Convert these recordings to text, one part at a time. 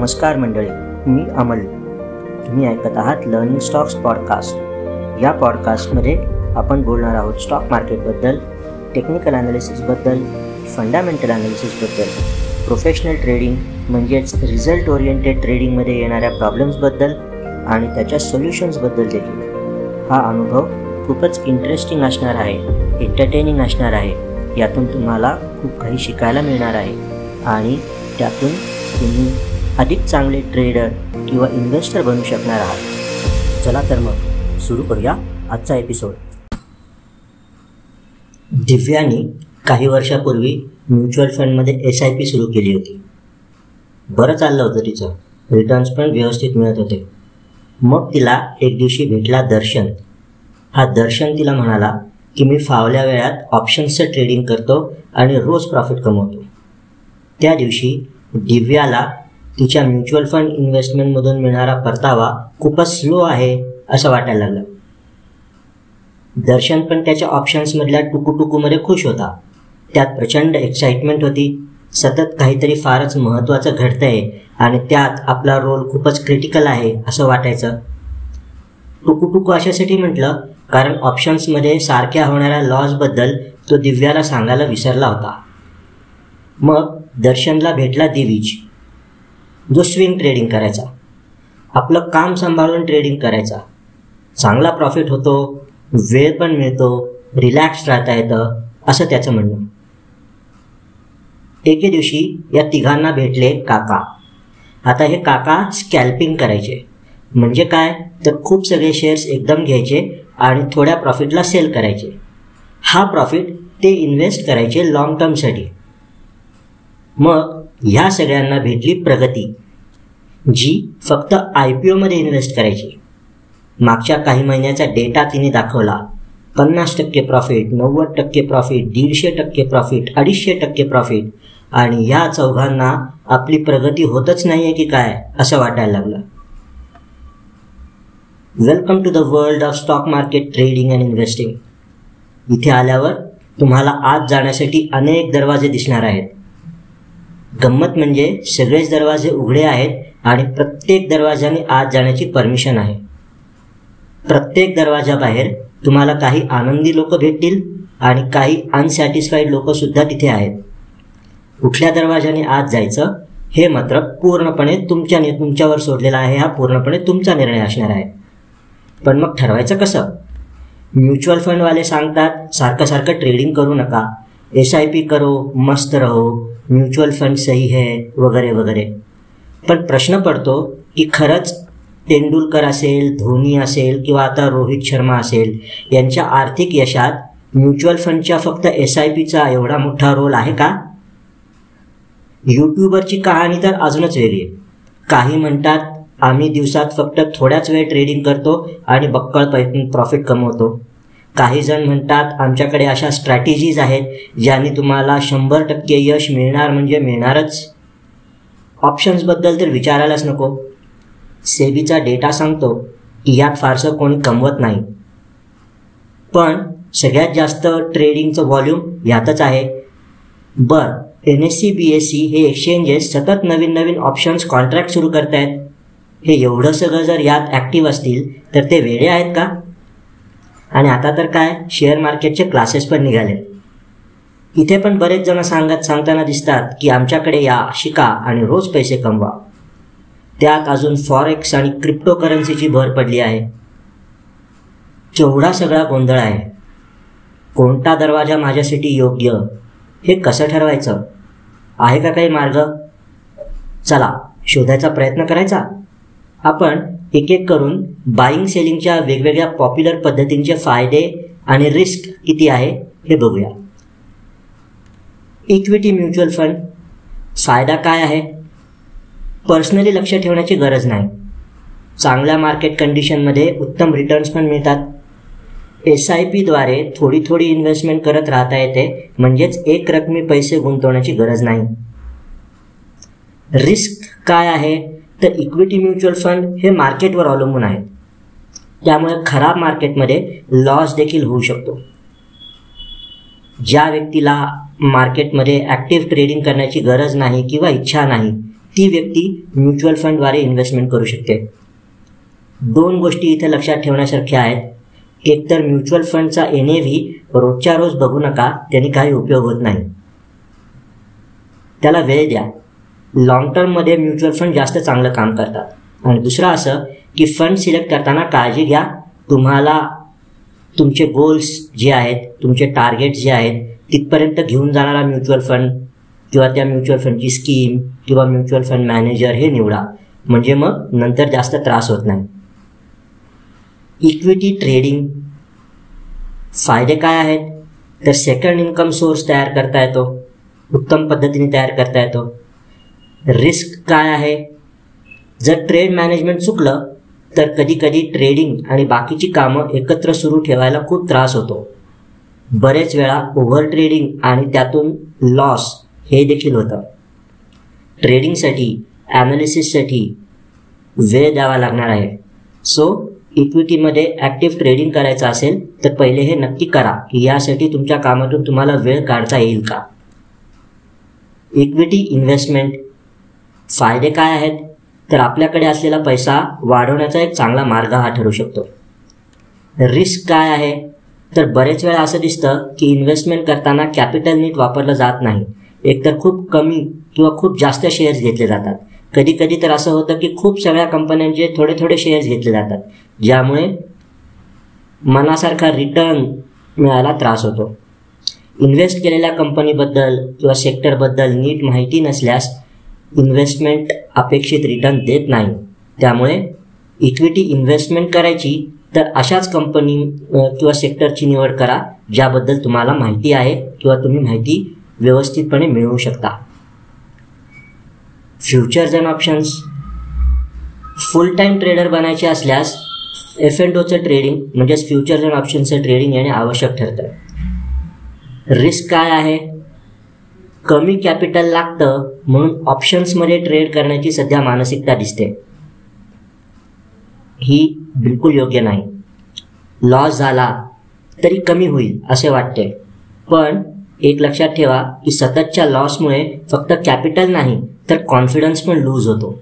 नमस्कार मंडळी, मी अमल. तुम्ही ऐकत आहात लर्निंग स्टॉक्स पॉडकास्ट. या पॉडकास्टमध्ये आपण बोलणार आहोत स्टॉक मार्केटबद्दल, टेक्निकल ॲनालिसिसबद्दल, फंडामेंटल ॲनालिसिसबद्दल, प्रोफेशनल ट्रेडिंग म्हणजेच रिझल्ट ओरिएंटेड ट्रेडिंगमध्ये येणाऱ्या प्रॉब्लेम्सबद्दल आणि त्याच्या सोल्युशन्सबद्दल देखील. हा अनुभव खूपच इंटरेस्टिंग असणार आहे, एंटरटेनिंग असणार आहे. यातून तुम्हाला खूप काही शिकायला मिळणार आहे आणि त्यातून तुम्ही अधिक चांगले ट्रेडर किंवा इन्व्हेस्टर बनू शकणार आहात. चला तर मग सुरू करूया आजचा एपिसोड. दिव्यानी काही वर्षापूर्वी म्युच्युअल फंडमध्ये SIP सुरू केली होती. बरं चाललं होतं तिचं, रिटर्न्स पण व्यवस्थित मिळत होते. मग तिला एक दिवशी भेटला दर्शन. हा दर्शन तिला म्हणाला की मी फावल्या वेळात ऑप्शन्सचं ट्रेडिंग करतो आणि रोज प्रॉफिट कमवतो. त्या दिवशी दिव्याला तिच्या म्युच्युअल फंड इन्व्हेस्टमेंटमधून मिळणारा परतावा खूपच स्लो आहे असं वाटायला लागलं. दर्शन पण त्याच्या ऑप्शन्समधल्या टुकूटुकूमध्ये खुश होता. त्यात प्रचंड एक्साइटमेंट होती. सतत काहीतरी फारच महत्त्वाचं घडतंय आणि त्यात आपला रोल खूपच क्रिटिकल आहे असं वाटायचं. टुकूटुकू अशासाठी म्हटलं कारण ऑप्शन्समध्ये सारख्या होणाऱ्या लॉसबद्दल तो दिव्याला सांगायला विसरला होता. मग दर्शनला भेटला दिविज, जो स्विंग ट्रेडिंग करायचा. आपलं काम सांभाळून ट्रेडिंग करायचा. चांगला प्रॉफिट होतो, वेळ पण मिळतो, रिलॅक्स राहता येतं असं त्याचं म्हणणं. एके दिवशी या तिघांना भेटले काका. आता हे काका स्कॅल्पिंग करायचे. म्हणजे काय तर खूप सगळे शेअर्स एकदम घ्यायचे आणि थोड्या प्रॉफिटला सेल करायचे. हा प्रॉफिट ते इन्व्हेस्ट करायचे लॉंग टर्मसाठी. मग ह्या सगळ्यांना भेटली प्रगती, जी फक्त IPOमध्ये इन्व्हेस्ट करायची. मागच्या काही महिन्याचा डेटा तिने दाखवला. 50% प्रॉफिट, 90% प्रॉफिट, 150% प्रॉफिट, 250% प्रॉफिट. आणि ह्या चौघांना आपली प्रगती होतच नाही आहे की काय असं वाटायला लागलं. Welcome to the world of stock market trading and investing. इथे आल्यावर तुम्हाला आत जाण्यासाठी अनेक दरवाजे दिसणार आहेत. गंमत म्हणजे सगळेच दरवाजे उघडे आहेत आणि प्रत्येक दरवाजाने आत जाण्याची परमिशन आहे. प्रत्येक दरवाजाबाहेर तुम्हाला काही आनंदी लोक भेटतील आणि काही अनसॅटिस्फाईड लोकसुद्धा तिथे आहेत. कुठल्या दरवाजाने आत जायचं हे मात्र पूर्णपणे तुमच्यावर सोडलेलं आहे. हा पूर्णपणे तुमचा निर्णय असणार आहे. पण मग ठरवायचं कसं? म्युच्युअल फंडवाले सांगतात सारखं सारखं ट्रेडिंग करू नका, SIP करो, मस्त रहो, म्युच्युअल फंड सही है वगैरे वगैरे. पण प्रश्न पडतो की खरंच तेंडुलकर असेल, धोनी असेल किंवा आता रोहित शर्मा असेल, यांच्या आर्थिक यशात म्युच्युअल फंडच्या फक्त SIPचा एवढा मोठा रोल आहे का? यूट्यूबरची कहाणी तर अजूनच वेगळी आहे. काही म्हणतात आम्ही दिवसात फक्त थोड्याच वेळ ट्रेडिंग करतो आणि बक्कळ प्रॉफिट कमवतो. काही जण म्हणतात आमच्याकडे अशा स्ट्रॅटेजीज आहेत ज्यांनी तुम्हाला 100% यश मिळणार म्हणजे मिळणारच. ऑप्शन्सबद्दल तर विचारायलाच नको. सेबीचा डेटा सांगतो की यात फारसं कोणी कमवत नाही. पण सगळ्यात जास्त ट्रेडिंगचं व्हॉल्यूम यातच आहे. NSE BSE हे एक्सचेंजेस सतत नवीन नवीन ऑप्शन्स कॉन्ट्रॅक्ट सुरू करत आहेत. हे एवढं सगळं जर यात ॲक्टिव्ह असतील तर ते वेडे आहेत का? आणि आता तर काय शेअर मार्केटचे क्लासेस पण निघाले. इथे पण बरेच जण सांगताना दिसतात की आमच्याकडे या, शिका आणि रोज पैसे कमवा. त्यात अजून फॉरेक्स आणि क्रिप्टोकरन्सीची भर पडली आहे. केवढा सगळा गोंधळ आहे. कोणता दरवाजा माझ्यासाठी योग्य हे कसं ठरवायचं? आहे का काही मार्ग? चला शोधायचा प्रयत्न करायचा. आपण एक एक करून बाईंग सेलिंगच्या वेगवेगळ्या पॉप्युलर पद्धतींचे फायदे आणि रिस्क किती आहे हे बघूया. इक्विटी म्युच्युअल फंड फायदा काय आहे? पर्सनली लक्ष ठेवण्याची गरज नाही. चांगल्या मार्केट कंडिशनमध्ये उत्तम रिटर्न्स पण मिळतात. SIPद्वारे थोडी थोडी इन्व्हेस्टमेंट करत राहता येते, म्हणजेच एक रकमी पैसे गुंतवण्याची गरज नाही. रिस्क काय आहे तर इक्विटी म्युच्युअल फंड हे मार्केटवर अवलंबून आहेत. त्यामुळे खराब मार्केटमध्ये लॉस देखील होऊ शकतो. ज्या व्यक्तीला मार्केटमध्ये ॲक्टिव्ह ट्रेडिंग करण्याची गरज नाही किंवा इच्छा नाही ती व्यक्ती म्युच्युअल फंडद्वारे इन्व्हेस्टमेंट करू शकते. 2 गोष्टी इथे लक्षात ठेवण्यासारख्या आहेत. एक तर म्युच्युअल फंडचा NAV रोजच्या रोज बघू नका, त्याने काही उपयोग होत नाही. त्याला वेळ द्या. लॉंग टर्ममध्ये म्युच्युअल फंड जास्त चांगलं काम करतात. आणि दुसरं असं की फंड सिलेक्ट करताना काळजी घ्या. तुम्हाला तुमचे गोल्स जे आहेत, तुमचे टार्गेट्स जे आहेत, तिथपर्यंत घेऊन जाणारा म्युच्युअल फंड किंवा त्या म्युच्युअल फंडची स्कीम किंवा म्युच्युअल फंड मॅनेजर हे निवडा, म्हणजे मग नंतर जास्त त्रास होत नाही. इक्विटी ट्रेडिंग फायदे काय आहेत? तर सेकंड इन्कम सोर्स तयार करता येतो, उत्तम पद्धतीने तयार करता येतो. रिस्क काय आहे? जर ट्रेड मॅनेजमेंट चुकलं तर कधी कधी ट्रेडिंग आणि बाकीची कामं एकत्र सुरू ठेवायला खूप त्रास होतो. बरेच वेळा ओव्हर ट्रेडिंग आणि त्यातून लॉस हे देखील होतं. ट्रेडिंगसाठी, ॲनालिसिससाठी वेळ द्यावा लागणार आहे. सो इक्विटीमध्ये ॲक्टिव्ह ट्रेडिंग करायचं असेल तर पहिले हे नक्की करा की यासाठी तुमच्या कामातून तुम्हाला वेळ काढता येईल का. इक्विटी इन्व्हेस्टमेंट फायदे काय आहेत? तर आपल्याकडे असलेला पैसा वाढवण्याचा एक चांगला मार्ग हा ठरू शकतो. रिस्क काय आहे? तर बरेच वेळा असं दिसतं की इन्व्हेस्टमेंट करताना कॅपिटल नीट वापरलं जात नाही. एकतर खूप कमी किंवा खूप जास्त शेअर्स घेतले जातात. कधी कधी तर असं होतं की खूप सगळ्या कंपन्यांचे थोडे थोडे शेअर्स घेतले जातात, ज्यामुळे मनासारखा रिटर्न मिळायला त्रास होतो. इन्व्हेस्ट केलेल्या कंपनीबद्दल किंवा सेक्टरबद्दल नीट माहिती नसल्यास इन्व्हेस्टमेंट अपेक्षित रिटर्न देत नाही. त्यामुळे इक्विटी इन्व्हेस्टमेंट करायची तर अशाच कंपनी किंवा सेक्टरची निवड करा ज्याबद्दल तुम्हाला माहिती आहे किंवा तुम्ही माहिती व्यवस्थितपणे मिळवू शकता. Futures and options full time trader बनायचे असल्यास F&Oचं ट्रेडिंग म्हणजेच फ्युचर्स अँड ऑप्शन्सचं ट्रेडिंग येणे आवश्यक ठरतं. रिस्क काय आहे? कमी कॅपिटल लागतं म्हणून ऑप्शन्समध्ये ट्रेड करण्याची सध्या मानसिकता दिसते. ही बिलकुल योग्य नाही. लॉस झाला तरी कमी होईल असे वाटते, पण एक लक्षात ठेवा की सततच्या लॉसमुळे फक्त कॅपिटल नाही तर कॉन्फिडन्स पण लूज होतो.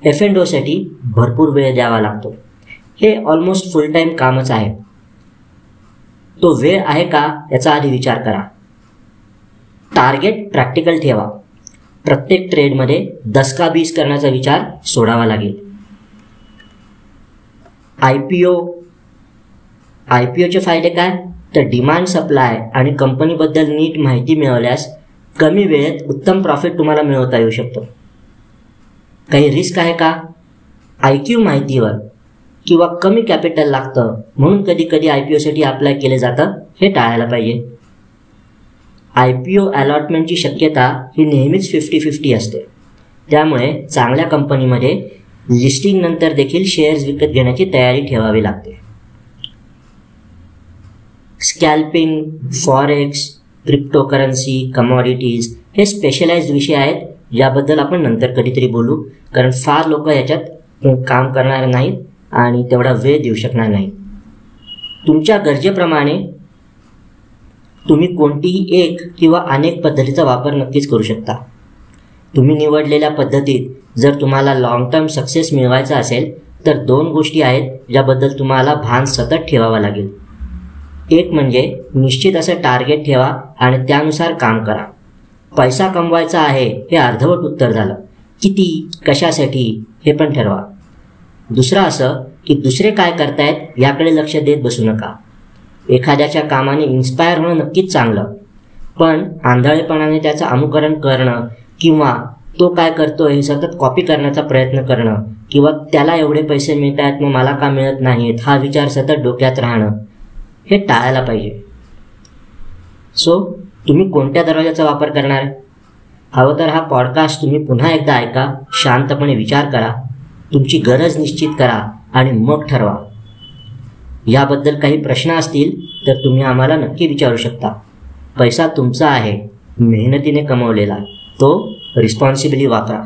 F&Oसाठी भरपूर वेळ द्यावा लागतो. हे ऑलमोस्ट फुल टाईम कामच आहे. तो वेळ आहे का याचा आधी विचार करा. टार्गेट प्रॅक्टिकल ठेवा. प्रत्येक ट्रेडमध्ये 10 का 20 करण्याचा विचार सोडावा लागेल. IPOचे फायदे काय? तर डिमांड सप्लाय आणि कंपनीबद्दल नीट माहिती मिळवल्यास कमी वेळेत उत्तम प्रॉफिट तुम्हाला मिळवता येऊ शकतो. काही रिस्क आहे का? IQ माहितीवर किंवा कमी कॅपिटल लागतं म्हणून कधी कधी IPOसाठी अप्लाय केले जातं, हे टाळायला पाहिजे. IPO अलॉटमेंटची शक्यता ही नेहमीच 50-50 असते. त्यामुळे चांगल्या कंपनीमध्ये लिस्टिंग नंतर देखील शेअर्स विकत घेण्याची तयारी ठेवावी लागते. स्कॅल्पिंग, फॉरेक्स, क्रिप्टोकरन्सी, कमॉडिटीज हे स्पेशलाइज्ड विषय आहेत ज्याबद्दल आपण नंतर कधीतरी बोलू, कारण फार लोक याच्यात काम करणार नाहीत आणि तेवढा वेळ देऊ शकणार नाहीत. तुमच्या गरजेप्रमाणे तुम्ही कोणतीही एक किंवा अनेक पद्धतीचा वापर नक्कीच करू शकता. तुम्ही निवडलेल्या पद्धतीत जर तुम्हाला लॉंग टर्म सक्सेस मिळवायचा असेल तर 2 गोष्टी आहेत ज्याबद्दल तुम्हाला भान सतत ठेवावं लागेल. एक म्हणजे निश्चित असं टार्गेट ठेवा आणि त्यानुसार काम करा. पैसा कमवायचा आहे हे अर्धवट उत्तर झालं. किती, कशासाठी हे पण ठरवा. दुसरं असं की दुसरे काय करतायत याकडे लक्ष देत बसू नका. एखाद्याच्या कामाने इन्स्पायर होणं नक्कीच चांगलं, पण आंधळेपणाने त्याचं अनुकरण करणं किंवा तो काय करतो हे सतत कॉपी करण्याचा प्रयत्न करणं किंवा त्याला एवढे पैसे मिळत आहेत मग मला का मिळत नाहीत हा विचार सतत डोक्यात राहणं हे टाळायला पाहिजे. सो तुम्ही कोणत्या दरवाजाचा वापर करणार? हवं तर हा पॉडकास्ट तुम्ही पुन्हा एकदा ऐका, शांतपणे विचार करा, तुमची गरज निश्चित करा आणि मग ठरवा. याबद्दल काही प्रश्न असतील तर तुम्ही आम्हाला नक्की विचारू शकता. पैसा तुमचा आहे, मेहनतीने कमवलेला, तो रिस्पॉन्सिबली वापरा.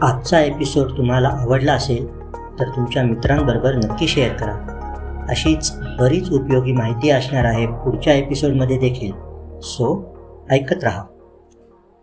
आजचा एपिसोड तुम्हाला आवडला असेल तर तुमच्या मित्रांबरोबर नक्की शेअर करा. अशीच बरीच उपयोगी माहिती असणार आहे पुढच्या एपिसोडमध्ये देखील. सो ऐकत राहा.